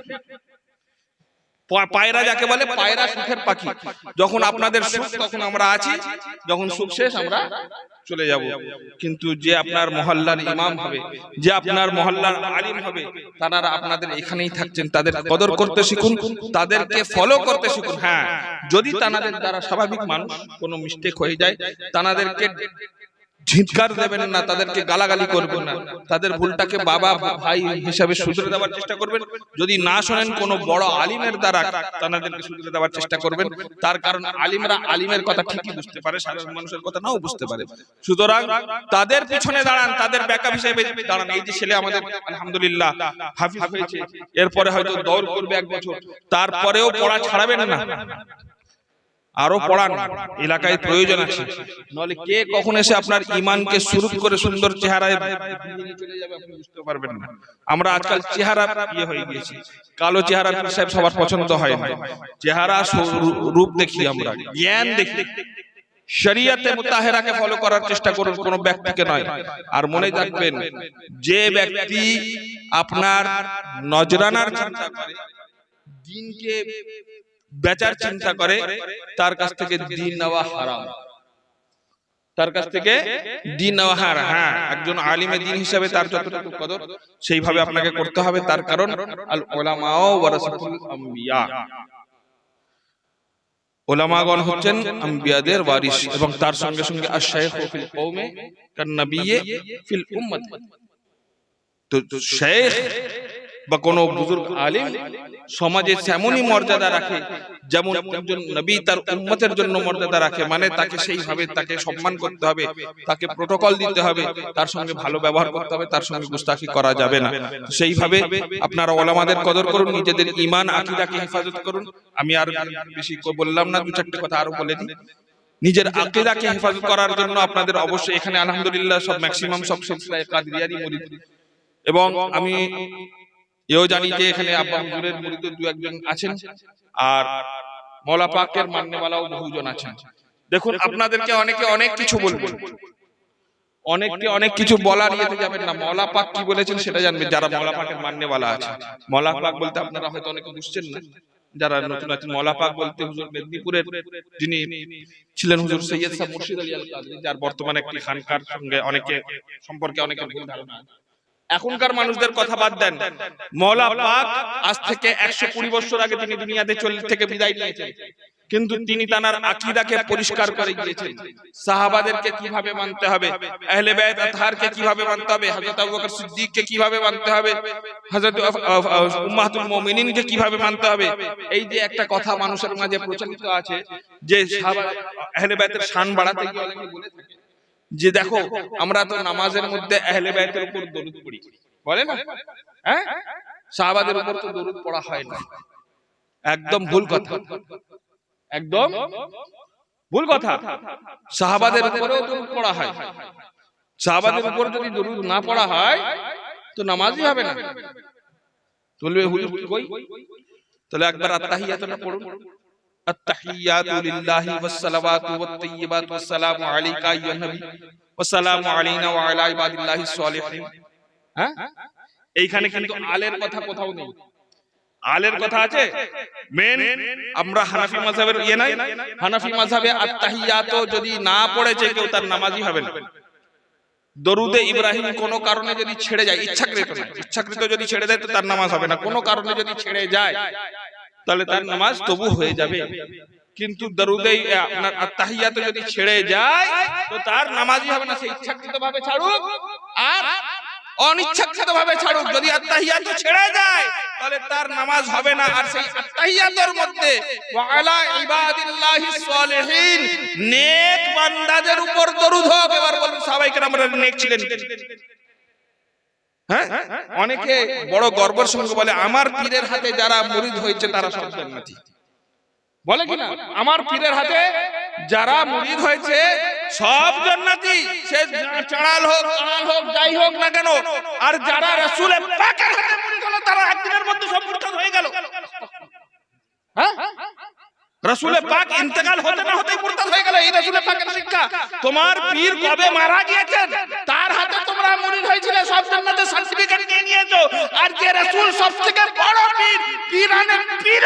Speaker 1: পায়রা যাকে বলে, পায়রা সুখের পাখি। যখন আপনাদের সুখ তখন আমরা আছি, যখন সুখ শেষ আমরা চলে যাব। কিন্তু যে আপনার মহল্লার ইমাম হবে, যে আপনার মহল্লার আলিম হবে, তারা আপনাদের এখানেই থাকছেন, তাদের কদর করতে শিখুন, তাদেরকে ফলো করতে শিখুন। হ্যাঁ, যদি তাদের দ্বারা স্বাভাবিক মানুষ কোনো মিস্টেক হয়ে যায়, তাদেরকে ঝিৎকার দেবেন না, তাদেরকে গালাগালি করবেন না, তাদের ভুলটাকে বাবা ভাই হিসাবে শুধরে দেওয়ার চেষ্টা করবেন। যদি না শোনেন কোনো বড় আলিমের দ্বারা তাদেরকে শুধরে দেওয়ার চেষ্টা করবেন। তার কারণ আলিমরা আলিমের কথা ঠিকই বুঝতে পারে, সাধারণ মানুষের কথা নাও বুঝতে পারে। সুতরাং তাদের পিছনে দাঁড়ান, তাদের ব্যাকআপ হিসেবে দাঁড়ান। এই যে ছেলে আমাদের আলহামদুলিল্লাহ হাফিজ হয়েছে, এরপরে হয়তো দৌড় করবে 1 বছর, তারপরেও পড়া ছাড়াবেন না, আরো পড়ান, এলাকায় প্রয়োজন আছে। নলে কে কখন এসে আপনার ঈমানকে সুরুত করে সুন্দর চেহারায় চলে যাবে আপনি বুঝতে পারবেন না। আমরা আজকাল চেহারা হয়ে গিয়েছি, কালো চেহারা পীর সাহেব সবার পছন্দ হয় না। চেহারা রূপ দেখি আমরা, জ্ঞান দেখি। শরীয়তে মুতাহহারাকে ফলো করার চেষ্টা করুন, কোন ব্যক্তিকে নয়। আর মনে রাখবেন, যে ব্যক্তি আপনার নজরানার চিন্তা করে, দ্বীনকে বেচার চিন্তা করে, তার কাছ থেকে দ্বীন নেওয়া হারাম, তার কাছ থেকে দ্বীন নেওয়া হারাম। হ্যাঁ, একজন আলিমে দ্বীন হিসেবে তার যতটুকু কদর সেইভাবে আপনাকে করতে হবে। তার কারণ আল উলামা ওয়ারাসাতুল আম্বিয়া, উলামাগণ হচ্ছেন আম্বিয়াদের ওয়ারিস, এবং তার সঙ্গে সঙ্গে আশ-শাইখু ফিল কওমে কান নবিয়্যি ফিল উম্মত। তো শেখ বা কোন বুজুর্গ আলিম সমাজে তেমনই মর্যাদা রাখে যেমন একজন নবী তার উম্মতের জন্য মর্যাদা রাখে। মানে তাকে সেইভাবে তাকে সম্মান করতে হবে, তাকে প্রোটোকল দিতে হবে, তার সঙ্গে ভালো ব্যবহার করতে হবে, তার সঙ্গে গুস্তাখি করা যাবে না। সেইভাবে আপনারা ওলামাদের কদর করুন, নিজেদের ঈমান আকীদাকে হেফাজত করুন। আমি আর বেশি বললাম না, 2-4টি কথা আরো বলে দিই। নিজের আকীদাকে হেফাজত করার জন্য আপনাদের অবশ্যই এখানে আলহামদুলিল্লাহ সব ম্যাক্সিমাম সব সিলসিলায়ে কাদেরিয়ারই মুরিদ, এবং আমি এও জানি যে এখানে আব্বা হুজুরের মুরিদ 2-1 আছেন, আর মওলা পাকের মাননেওয়ালাও বহুজন আছেন। দেখুন, আপনাদেরকে অনেকে অনেক কিছু বলবেন, অনেককে অনেক কিছু বলার ইয়েতে যাবেন না। মওলা পাক কি বলেছেন সেটা জানবেন যারা মওলা পাকের মাননেওয়ালা আছে। মওলা পাক বলতে আপনারা হয়তো অনেকে বুঝছেন না, যারা নতুন আছেন। মওলা পাক বলতে হুজুর মেদিনীপুরের যিনি ছিলেন হুজুর সৈয়দ সাহেব মুর্শিদ আলী আল কাদরি, যার বর্তমানে একটি খানকার সঙ্গে অনেকে সম্পর্কে অনেকে ভুল ধারণা আছে। এখনকার মানুষদের কথা বাদ দেন, মওলা পাক আজ থেকে 120 বছর আগে তিনি দুনিয়াতে থেকে বিদায় নিয়েছেন, কিন্তু তিনি তার আকীদাকে পরিষ্কার করে গিয়েছেন। সাহাবাদেরকে কিভাবে মানতে হবে, আহলে বাইত আতহারকে কিভাবে মানতে হবে, হযরত আবু বকর সিদ্দিককে কিভাবে মানতে হবে, হযরত উম্মাহাতুল মুমিনিনকে কিভাবে মানতে হবে। এই যে একটা কথা মানুষের মাঝে প্রচলিত আছে যে সাহাবা আহলে বাইতের শান বাড়াতে গিয়ে অনেকে বলে থাকে যে দেখো আমরা তো নামাজের মধ্যে আহলে বাইতের উপর দরুদ পড়ি, বলে না? হ্যাঁ, সাহাবাদের উপর তো দরুদ পড়া হয় না। একদম ভুল কথা, একদম ভুল কথা। সাহাবাদের উপরেও দরুদ পড়া হয়। সাহাবাদের উপর যদি দরুদ না পড়া হয় তো নামাজই হবে না। বলবে হুজুর কই? তাহলে একবার আত্তাহিয়াতুটা পড়ুন। আত্তাহিয়াতু লিল্লাহি ওয়াস সালাওয়াতু ওয়াত তাইয়্যিবাতু ওয়াস সালামু আলাইকা আইয়ুহান নবী ওয়াস সালামু আলাইনা ওয়া আলা ইবাদিল্লাহিস সালিহিন। হ্যাঁ, এইখানে কিন্তু আলের কথা কোথাও নেই। আলের কথা আছে মেন। আমরা হানাফি মাযহাবের নাই, হানাফি মাযহাবে আত্তাহিয়াতু যদি না পড়েছে কেউ তার নামাজই হবে না। দরুদে ইব্রাহিম কোনো কারণে যদি ছেড়ে যায়, ইচ্ছাকৃত যদি ছেড়ে দেয় তো তার নামাজ হবে না। কোনো কারণে যদি ছেড়ে যায় তাহলে তার নামাজ তবু হয়ে যাবে। কিন্তু দরুদে আপনার আত্তাহিয়াতু যদি ছেড়ে যায় তো তার নামাজই হবে না। সে ইচ্ছাকৃতভাবে ছাড়ুক আর অনিচ্ছাকৃতভাবে ছাড়ুক, যদি আত্তাহিয়াতু ছেড়ে যায় তাহলে তার নামাজ হবে না। আর সেই আত্তাহিয়াতুর মধ্যে ওয়া আলা ইবাদিল্লাহিস সালিহিন, নেক বান্দাদের উপর দরুদ হোক। এবার বলুন সাহাবায়ে কেরামরা নেক ছিলেন? হ্যাঁ, অনেকে বড় গর্বের সঙ্গে বলে আমার পীরের হাতে যারা মুরিদ হয়েছে তারা সব জান্নাতি, বলে কিনা? আমার পীরের হাতে যারা মুরিদ হয়েছে সব জান্নাতি, সে চাড়াল হোক যাই হোক না কেন। আর যারা রাসূল পাকের হাতে মুরিদ হলো তারা একদিনের মধ্যে সব মুরতাদ হয়ে গেল। হ্যাঁ, রাসূল পাক ইন্তেকাল হতে না হতেই মুরতাদ হয়ে গেল। এই রাসূল পাকের শিক্ষা। তোমার পীর কবে মারা গিয়েছেন তার হাতে তোমরা মুরিদ হয়েছিলে, সব জান্নাতের সার্টিফিকেট নিয়ে নিয়েছো। আর যে রাসূল সবথেকে বড় পীর, পীরানের পীর,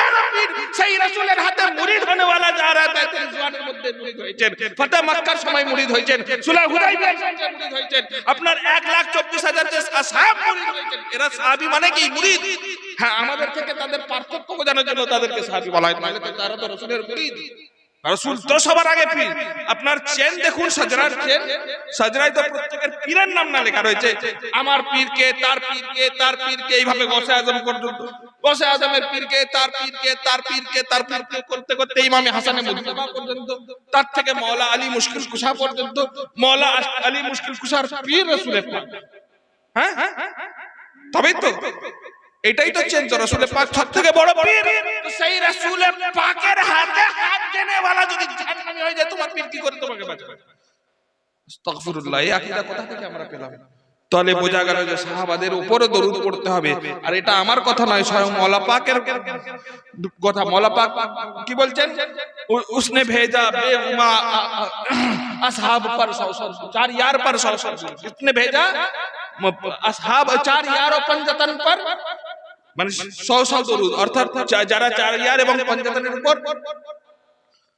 Speaker 1: সেই রাসূলের হাতে মুরিদ হনেওয়ালা যারা বাইতুল রিজওয়ানের মধ্যে মুরিদ হয়েছেন, ফাতহ মক্কার সময় মুরিদ হয়েছেন, সুলহ হুদাইবিয়ার সময় মুরিদ হয়েছেন, আপনার 1,24,000 যে আসহাব মুরিদ হয়েছেন। এরা সাহাবী মানে কি? মুরিদ। হ্যাঁ, আমাদের থেকে তাদের পার্থক্য বোঝানোর জন্য তাদেরকে সাহাবী বলা হয়, নাহলে তো তারা তো রাসূলের মুরিদ। রাসূল তো সবার আগে পীর। আপনার চেন দেখুন, সাজরার চেন, সাজরায় তো প্রত্যেকের পীরের নাম না লেখা রয়েছে, আমার পীরকে, তার পীরকে, তার পীরকে, এইভাবে গৌসে আজম পর্যন্ত, গৌসে আজমের পীরকে, তার পীরকে, তার পীরকে, তার পীরকে করতে করতে ইমামে হাসানে মুজতবা পর্যন্ত, তার থেকে মাওলা আলী মুশকিল কুশা পর্যন্ত, মাওলা আলী মুশকিল কুশার পীর রাসূলের পাক। হ্যাঁ, তবেই তো, এটাই তো চেন তো, রাসূলের পাক সবথেকে বড় পীর। তো সেই রাসূলের পাকের হাতে হাত দেনে वाला যদি জাহান্নামী হয়ে যায়, তোমার পীর কি করে তোমাকে বাঁচাবে? আস্তাগফিরুল্লাহ। এই আকীদা কোথা থেকে আমরা পেলাম? তাহলে বোঝা গেল যে সাহাবাদের উপরে দরুদ পড়তে হবে। আর এটা আমার কথা নয়, স্বয়ং মওলা পাকের কথা। মওলা পাক কি বলছেন? उसने भेजा बेगुमा असहाब पर सौ-सौ, चार यार पर सौ-सौ, इसने भेजा असहाब चार यार और पंजतन पर, মানে 100 দরুদ, অর্থাৎ যারা চার ইয়ার এবং পঞ্জতনের উপর,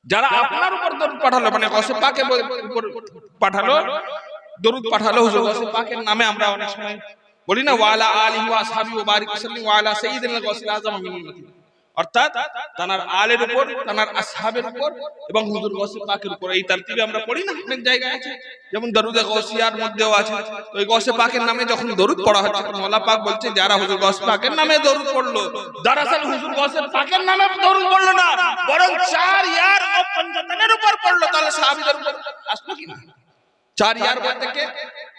Speaker 1: যারা আপনার উপর দরুদ পাঠালো, মানে গৌসে পাকের উপর পাঠালো, দরুদ পাঠালো হুজুর গৌসে পাকের নামে। আমরা অনেক সময় বলি না, ওয়ালা আলিহি ওয়া আসহাবি ওয়া বারিক ওয়াসাল্লিম ওয়া আলা সাইয়্যিদিল গৌসিল আযম মিনাল মুসলিমিন, অর্থাৎ তানার আলের উপর, তানার আসহাবের উপর এবং হুজুর গৌসে পাকের উপর। এই তারতিবে আমরা পড়ি না, অনেক জায়গায় আছে, যেমন দরুদে গৌসিয়ার মধ্যেও আছে। তো এই গৌসে পাকের নামে যখন দরুদ পড়া হচ্ছে, মওলা পাক বলছে যারা হুজুর গৌসে পাকের নামে দরুদ পড়লো, দরাসল হুজুর গৌসে পাকের নামে দরুদ পড়লো না, বরং চার ইয়ার ও পঞ্জতনের উপর পড়লো, তাহলে সাহাবীদের উপর আসলো কি না? চার ইয়ার বলতে কে?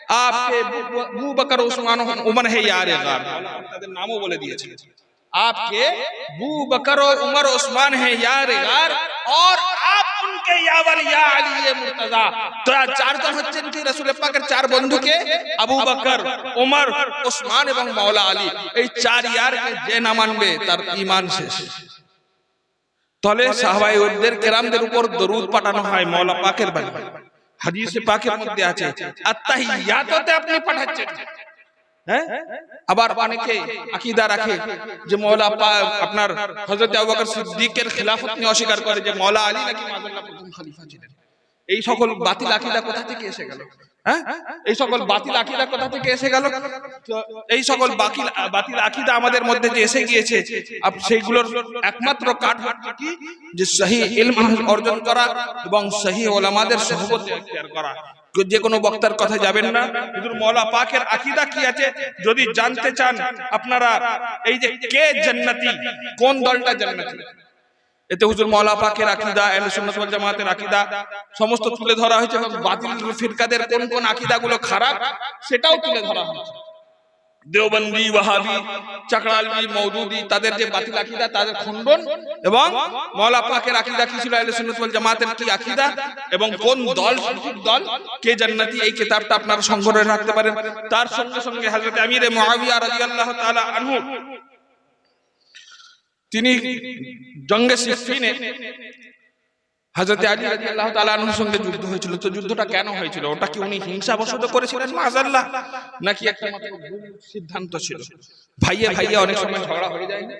Speaker 1: आपके अबू बकर उस्मान उमर है यार गार, তাদের নামও বলে দিয়েছে। आपके अबू बकर और उमर उस्मान है यार गार, और आप उनके यावर या अली मुर्तजा। तो চারজন হচ্ছেন কি রাসূলের পাকের চার বন্ধুকে, আবু বকর, উমর, উসমান এবং মাওলা আলী। এই চার ইয়ারকে যে না মানবে তার ঈমান শেষ। তাহলে সাহাবায়ে ওদের কেরামদের উপর দরুদ পাঠানো হয় মাওলা পাকের বাণী। হাদিসে পাকের মধ্যে আছে আত্তাহিয়াতুতে আপনি পাঠাচ্ছেন। হ্যাঁ, আবার অনেকে আকীদা রাখে যে মাওলা পাক আপনার হযরত আবু বকর সিদ্দিকের খিলাফত নিয়ে অস্বীকার করে, যে মাওলা আলী নাকি মাযল্লাহ প্রথম খলিফা ছিলেন। এই সকল বাতিল আকীদা কোথা থেকে এসে গেল? হ্যাঁ, এই সকল বাতিল আকীদা কোথা থেকে এসে গেল? এই সকল বাতিল আকীদা আমাদের মধ্যে যে এসে গিয়েছে, সেইগুলোর একমাত্র কাঠ হচ্ছে কি, যে সহিহ ইলম অর্জন করা এবং সহিহ উলামাদের সুহবতে ইখতিয়ার করা। যে কোনো বক্তার কথা যাবেন না, হুজুর মাওলা পাকের আকীদা কি আছে যদি জানতে চান আপনারা, এই যে কে জান্নাতি, কোন দলটা জান্নাতি, এতে হুজুর মাওলা পাকের আকীদা, আহলে সুন্নাত ওয়াল জামাতের আকীদা সমস্ত তুলে ধরা হয়েছে, এবং বাতিল ফিরকাদের কোন কোন আকীদাগুলো খারাপ সেটাও তুলে ধরা হয়েছে। দেওবন্দি, ওয়াহাবি, চাকরালবি, মওদুদি, তাদের যে বাতিল আকীদা, তাদের খণ্ডন, এবং মাওলা পাকের আকীদা কি ছিল, আহলে সুন্নাত ওয়াল জামাতের কি আকীদা, এবং কোন দল সঠিক দল, কে জান্নাতি, এই কিতাবটা আপনারা সংগ্রহে রাখতে পারেন। তার সঙ্গে সঙ্গে হযরত আমির মুআবিয়া রাদিয়াল্লাহু তাআলা আনহু, তিনি জঙ্গে সিফফিনে হযরত আলী রাদিয়াল্লাহু তাআলা আনহুর সঙ্গে যুদ্ধ হয়েছিল। তো যুদ্ধটা কেন হয়েছিল? ওটা কি উনি হিংসাবশত করেছিলেন মাযাল্লাহ, নাকি একটা মাত্র ভুল সিদ্ধান্ত ছিল? ভাইয়ে ভাইয়ে অনেক সময় ঝগড়া হয়ে যায় না,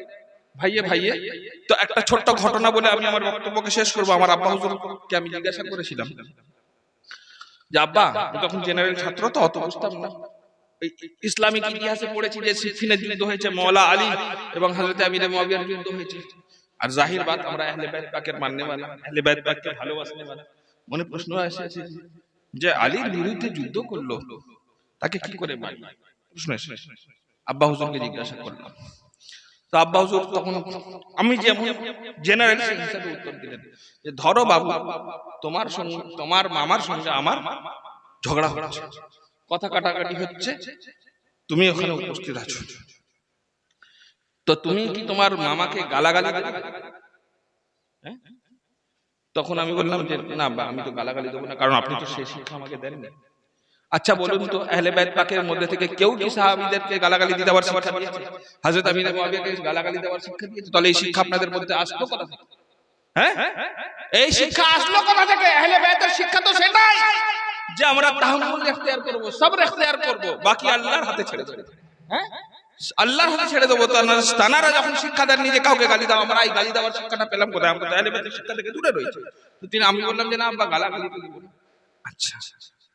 Speaker 1: ভাইয়ে ভাইয়ে। তো একটা ছোট্ট ঘটনা বলে আমি আমার বক্তব্যকে শেষ করব। আমার আব্বা হুজুরকে আমি জিজ্ঞাসা করেছিলাম যে আব্বা, তখন জেনারেল ছাত্র, তো অত বুঝতাম না, ইসলামিক ইতিহাসে পড়েছি যে সিফফিনের যুদ্ধ হয়েছে, মাওলা আলী এবং হযরত আমির মুআবিয়ার যুদ্ধ হয়েছে। আর জাহির বাত, আমরা আহলে বাইত পাকের মাননে वाला, আহলে বাইত পাককে ভালোবাসনে वाला, মনে প্রশ্ন আসে যে আলীর বিরুদ্ধে যুদ্ধ করলো, তাকে কি করে মানি? প্রশ্ন আসে। আব্বা হুজুরকে জিজ্ঞাসা করলাম। তো আব্বা হুজুর তখন আমি যেমন জেনারেল হিসেবে উত্তর দিলেন যে ধরো বাবু, তোমার সঙ্গে, তোমার মামার সঙ্গে আমার ঝগড়া হচ্ছে, কথা কাটাকাটি হচ্ছে, তুমি ওখানে উপস্থিত আছো, তো তুমি কি তোমার মামাকে গালাগালি দেবে? তখন আমি বললাম যে না, আমি তো গালাগালি দেবো না, কারণ আপনি তো সেই শিক্ষা আমাকে দেননি। আচ্ছা বলুন তো, আহলে বাইত পাকের মধ্যে থেকে কেউ কি সাহাবীদেরকে গালাগালি দেওয়ার শিক্ষা দিয়েছে? হযরত আমির মুআবিয়াকে গালাগালি দেওয়ার শিক্ষা দিয়েছে? তাহলে এই শিক্ষা আপনাদের মধ্যে আসলো কোথা থেকে? হ্যাঁ, এই শিক্ষা আসলো কোথা থেকে? আহলে বাইতের শিক্ষা তো সেটাই যে আমরা তাহাম্মুল ইখতিয়ার করব, সবর ইখতিয়ার করব, বাকি আল্লাহর হাতে ছেড়ে দেব। হ্যাঁ, আল্লাহর হাতে ছেড়ে দেবো। তানারা যখন শিক্ষা দেন নিজে কাউকে গালি দাও, আমরা এই গালি দেওয়ার শিক্ষাটা পেলাম কোথায়? আমরা আহলে বাইতের শিক্ষা থেকে দূরে রয়েছে। তো আমি বললাম যে না আব্বা, গালাগালি তো দিব না। আচ্ছা,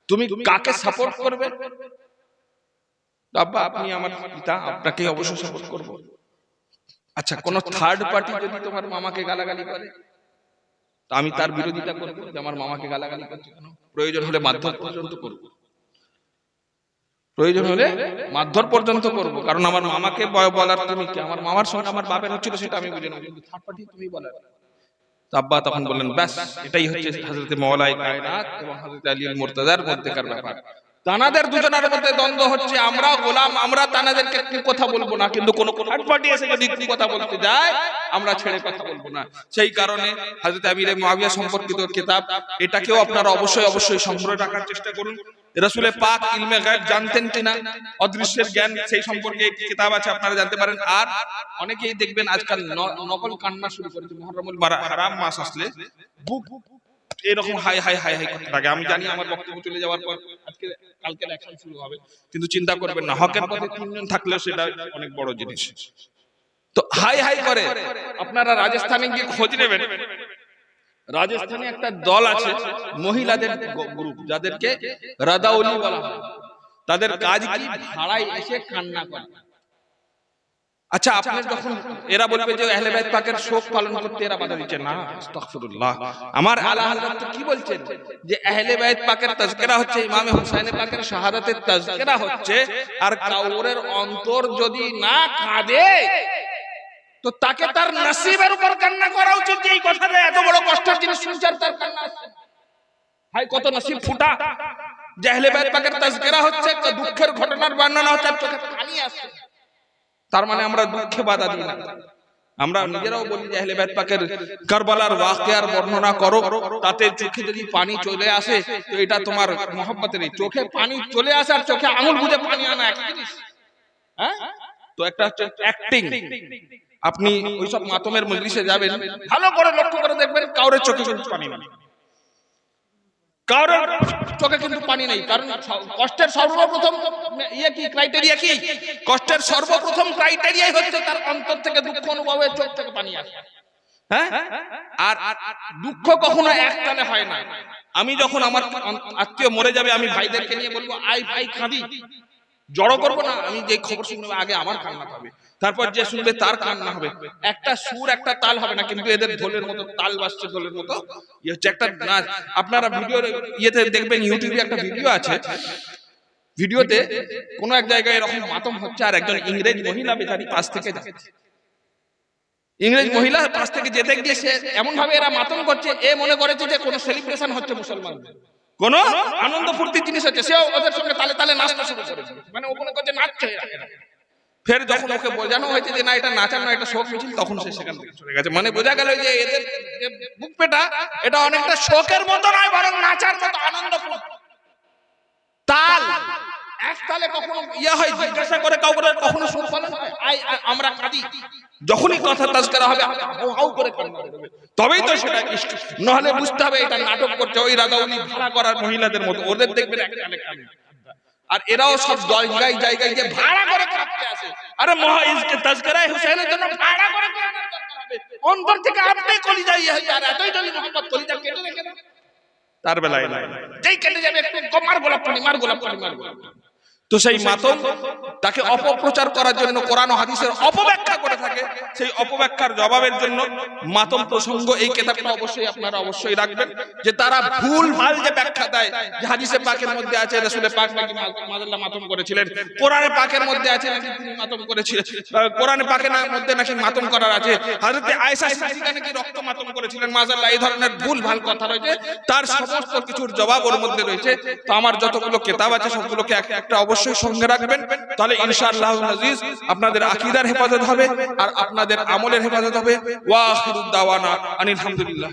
Speaker 1: তুমি কাকে সাপোর্ট করবে? আব্বা, আপনি আমার পিতা, আপনাকে অবশ্যই সাপোর্ট করব। আচ্ছা, কোন থার্ড পার্টি যদি তোমার মামাকে গালাগালি করে, তো আমি তার বিরোধিতা করব যে আমার মামাকে গালাগালি করছে কেন? প্রয়োজন হলে মারধর পর্যন্ত করব, প্রয়োজন হলে মারধর পর্যন্ত করব, কারণ আমার মামাকে বলার তুমি কি? আমার মামার সঙ্গে আমার বাপের হচ্ছিল সেটা আমি বুঝি না, কিন্তু থার্ড পার্টি তুমি বলার। আব্বা তখন বললেন, ব্যাস এটাই হচ্ছে হযরত মাওলাই কায়নাত এবং হযরত আলী মুর্তজার মধ্যকার ব্যাপার। তানাদের দুজনের মধ্যে দ্বন্দ্ব হচ্ছে, আমরা গোলাম, আমরা তানাদেরকে কি কথা বলবো না, কিন্তু কোন থার্ড পার্টি এসে যদি কি কথা বলতে যায় আমরা ছেড়ে কথা বলবো না। সেই কারণে হযরত আমির মুআবিয়া সম্পর্কিত কিতাব, এটাকেও আপনারা অবশ্যই অবশ্যই সংগ্রহ রাখার চেষ্টা করুন। রাসূল পাক ইলমে গায়ব জানতেন কিনা, অদৃশ্যের জ্ঞান, সেই সম্পর্কে একটি কিতাব আছে, আপনারা জানতে পারেন। আর অনেকেই দেখবেন আজকাল নকল কান্না শুরু করেছে, মুহররমুল হারাম মাস আসলে বুক এরকম হাই হাই হাই হাই করতে থাকে। আমি জানি আমার বক্তব্য চলে যাওয়ার পর আজকে কালকে ইলেকশন শুরু হবে, কিন্তু চিন্তা করবেন না, হকের পথে তিনজন থাকলে সেটা অনেক বড় জিনিস। তো হাই হাই করে, আপনারা রাজস্থানে গিয়ে খোঁজ নেবেন, রাজস্থানে একটা দল আছে মহিলাদের গ্রুপ, যাদেরকে রাদাউলি বলা হয়। তাদের কাজ কি? ভাড়ায় এসে কান্না করে। আচ্ছা, আপনি যখন এরা বলবে যে আহলে বাইত পাকের শোক পালন করতে, এরা বাধা দিচ্ছে না, আস্তাগফিরুল্লাহ। আমার আলা হযরত তো কি বলছেন যে আহলে বাইত পাকের তাযকিরা হচ্ছে, ইমাম হুসাইন পাকের শাহাদাতের তাযকিরা হচ্ছে, আর কাউরের অন্তর যদি না কাঁদে তো তাকে তার নসিবের উপর কান্না করা উচিত। এই কথাটা এত বড় কষ্টের জিনিস শুনছে আর তার কান্না আসছে। ভাই কত নসিব ফুটা, যে আহলে বাইত পাকের তাযকিরা হচ্ছে, দুঃখের ঘটনার বর্ণনা হচ্ছে, আর চোখে পানি আসছে। তার মানে আমরা দুঃখে বাধা দিই না। আমরা নিজেরাও বলি যে আহলে বাইত পাকের কারবালার ওয়াকিয়ার বর্ণনা করো, তাতে চোখে যদি পানি চলে আসে তো এটা তোমার মহব্বতের। চোখে পানি চলে আসে আর চোখে আঙুল বুঝে পানি আনা এক জিনিস। হ্যাঁ, তো একটা হচ্ছে অ্যাক্টিং। আপনি ওইসব মাতমের মজলিসে যাবেন, ভালো করে লক্ষ্য করে দেখবেন কাউরের চোখে কিন্তু পানি নেই, কাউরের চোখে কিন্তু পানি নেই। কারণ কষ্টের সর্বপ্রথম কি ক্রাইটেরিয়া কি? কষ্টের সর্বপ্রথম ক্রাইটেরিয়াই হচ্ছে তার অন্তর থেকে দুঃখ অনুভবে চোখ থেকে পানি আসে। হ্যাঁ, আর দুঃখ কখনো এককালে হয় না। আমি যখন আমার আত্মীয় মরে যাবে, আমি ভাইদেরকে নিয়ে বলবো আই ভাই কাঁদি, জড়ো করবো না। আমি যে খবর শুনবো আগে আমার কান্না হবে, তারপর যে শুনবে তার কান্না হবে। একটা সুর একটা তাল হবে না, কিন্তু এদের ঢোলের মতো তাল বাজছে, ঢোলের মতো হচ্ছে একটা নাচ। আপনারা ভিডিও ইয়েতে দেখবেন, ইউটিউবে একটা ভিডিও আছে, ভিডিওতে কোন এক জায়গায় এরকম মাতম হচ্ছে, আর একজন ইংরেজ মহিলা বেচারি পাশ থেকে যাচ্ছে। ইংরেজ মহিলা পাশ থেকে যেতে গিয়ে সে এমন ভাবে এরা মাতম করছে, এ মনে করেছে যে কোনো সেলিব্রেশন হচ্ছে, মুসলমানদের কোন আনন্দ ফুর্তির জিনিস হচ্ছে, সেও ওদের সঙ্গে তালে তালে নাচতে শুরু করেছে। মানে ও মনে করছে নাচছে। ফের যখন ওকে বোঝানো হয়েছে যে না এটা নাচার না, এটা শোক মিছিল, তখন সে সেখান থেকে চলে গেছে। মানে বোঝা গেল যে এদের বুক পেটা এটা অনেকটা শোকের মতো নয়, বরং নাচার মতো আনন্দ তাল। এক তালে কখনো ইয়া হয়, জিজ্ঞাসা করে কাউকে কখনো শোক পালন হয়? আমরা কাঁদি, যখনই কথা তাযকিরা হবে হাউ করে কান্না করবে, তবেই তো সেটা ইশক। নহলে বুঝতে হবে এটা নাটক করছে, ওই রাদাউলি ভাড়া করার মহিলাদের মতো। ওদের দেখবেন একটা আর এরাও সব জায়গায় জায়গায় যে ভাড়া করে কাঁদতে আসে। আরে মহাইজকে তাযকিরায়ে হুসাইনের জন্য ভাড়া করে কাঁদার দরকার হবে। অন্তর থেকে আপনি কলিজা ইয়ে হয়, আর এতই যদি মোহাম্মদ কলিজা কেটে রেখে দেন, তার বেলায় নাই, যেই কেটে যাবে একটু মার গোলাপ পানি, মার গোলাপ পানি, মার গোলাপ পানি। তো সেই মাতম তাকে অপপ্রচার করার জন্য কোরআন ও হাদিসের অপব্যাখ্যা করে থাকে, সেই অপব্যাখ্যার জবাবের জন্য মাতম প্রসঙ্গ এই কিতাবটা অবশ্যই আপনারা অবশ্যই রাখবেন। যে তারা ভুল ভাল যে ব্যাখ্যা দেয়, যে হাদিসে পাকের মধ্যে আছে রাসূল পাক নাকি মাদাল্লাহ মাতম করেছিলেন, কোরআনে পাকের মধ্যে আছে নাকি তিনি মাতম করেছিলেন, কোরআনে পাকের মধ্যে নাকি মাতম করার আছে, হযরত আয়েশা সিদ্দিকা নাকি রক্ত মাতম করেছিলেন, মাদাল্লাহ, এই ধরনের ভুল ভাল কথা রয়েছে, তার সমস্ত কিছুর জবাব ওর মধ্যে রয়েছে। তো আমার যতগুলো কিতাব আছে সবগুলোকে একটা অবশ্যই সঙ্গে রাখবেন, তাহলে ইনশাআল্লাহ আজিজ আপনাদের আকীদার হেফাজত হবে আর আপনাদের আমলের হেফাজত হবে। ওয়া আখিরুদ দাওয়ানা আনিল হামদুলিল্লাহ।